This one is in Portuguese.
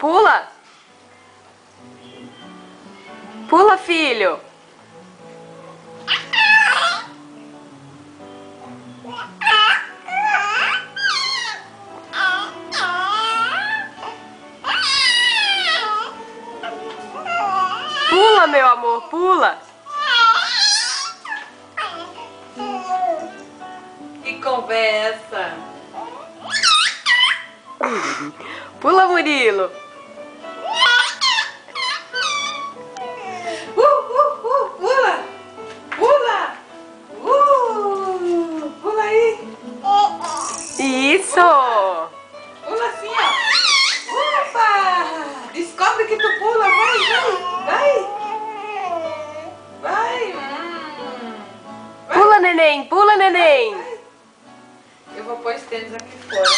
pula. Pula, filho. Pula, meu amor, pula. Que conversa. Pula, Murilo. Pula. Pula. Pula aí. Isso. Pula assim, ó. Opa. Descobre que tu pula. Vai. Vai. Pula, neném, pula, neném. Eu vou pôr esse tênis aqui fora.